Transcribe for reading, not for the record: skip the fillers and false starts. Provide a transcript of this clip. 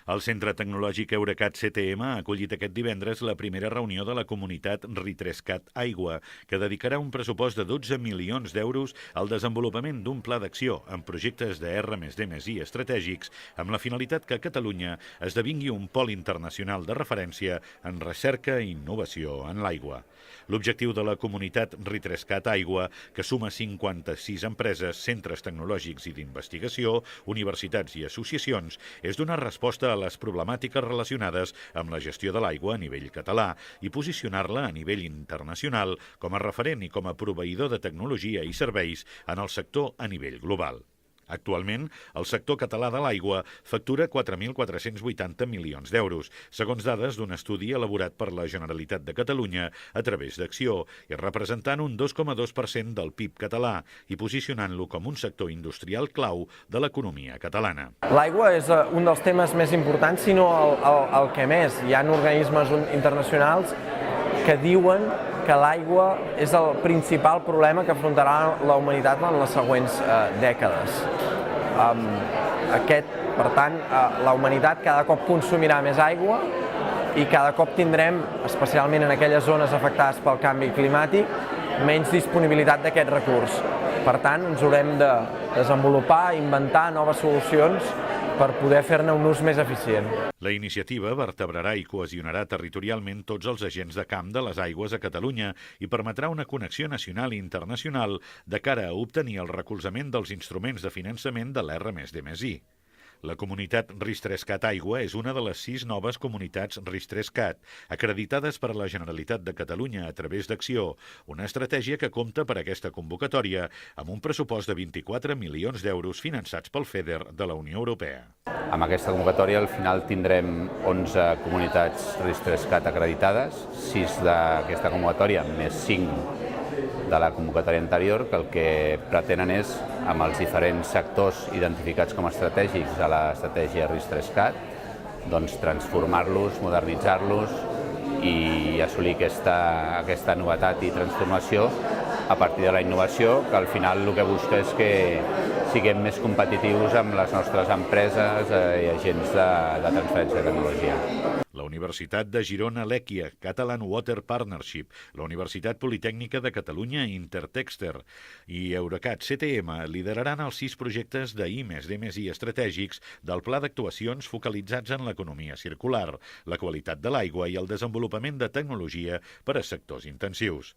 El Centre Tecnològic Eurecat CTM ha acollit aquest divendres la primera reunió de la comunitat Ritrescat Aigua, que dedicarà un pressupost de 12 milions d'euros al desenvolupament d'un pla d'acció en projectes de R+D+I estratègics amb la finalitat que Catalunya esdevingui un pol internacional de referència en recerca i innovació en l'aigua. L'objectiu de la comunitat Ritrescat Aigua, que suma 56 empreses, centres tecnològics i d'investigació, universitats i associacions, és donar resposta a les problemàtiques relacionades amb la gestió de l'aigua a nivell català i posicionar-la a nivell internacional com a referent i com a proveïdor de tecnologia i serveis en el sector a nivell global. Actualment, el sector català de l'aigua factura 4.480 milions d'euros, segons dades d'un estudi elaborat per la Generalitat de Catalunya a través d'Acció, i representant un 2,2% del PIB català i posicionant-lo com un sector industrial clau de l'economia catalana. L'aigua és un dels temes més importants, si no el que més. Hi ha organismes internacionals que diuen que l'aigua és el principal problema que afrontarà la humanitat en les següents dècades. Per tant, la humanitat cada cop consumirà més aigua i cada cop tindrem, especialment en aquelles zones afectades pel canvi climàtic, menys disponibilitat d'aquest recurs. Per tant, ens haurem de desenvolupar, inventar noves solucions per poder fer-ne un ús més eficient. La iniciativa vertebrarà i cohesionarà territorialment tots els agents de camp de les aigües a Catalunya i permetrà una connexió nacional i internacional de cara a obtenir el recolzament dels instruments de finançament de l'R+D+I. La comunitat Ritrescat Aigua és una de les 6 noves comunitats Ritrescat, acreditades per la Generalitat de Catalunya a través d'Acció, una estratègia que compta per aquesta convocatòria amb un pressupost de 24 milions d'euros finançats pel FEDER de la Unió Europea. Amb aquesta convocatòria al final tindrem 11 comunitats Ritrescat acreditades, 6 d'aquesta convocatòria més 5 de la convocatòria anterior, que el que pretenen és, amb els diferents sectors identificats com a estratègics de l'estratègia Ritrescat, doncs transformar-los, modernitzar-los i assolir aquesta novetat i transformació a partir de la innovació, que al final el que busca és que siguem més competitius amb les nostres empreses i agents de transferència de tecnologia. La Universitat de Girona Lèquia, Catalan Water Partnership, la Universitat Politècnica de Catalunya Intertexter i Eurecat CTM lideraran els 6 projectes d'I+D+I estratègics del Pla d'actuacions focalitzats en l'economia circular, la qualitat de l'aigua i el desenvolupament de tecnologia per a sectors intensius.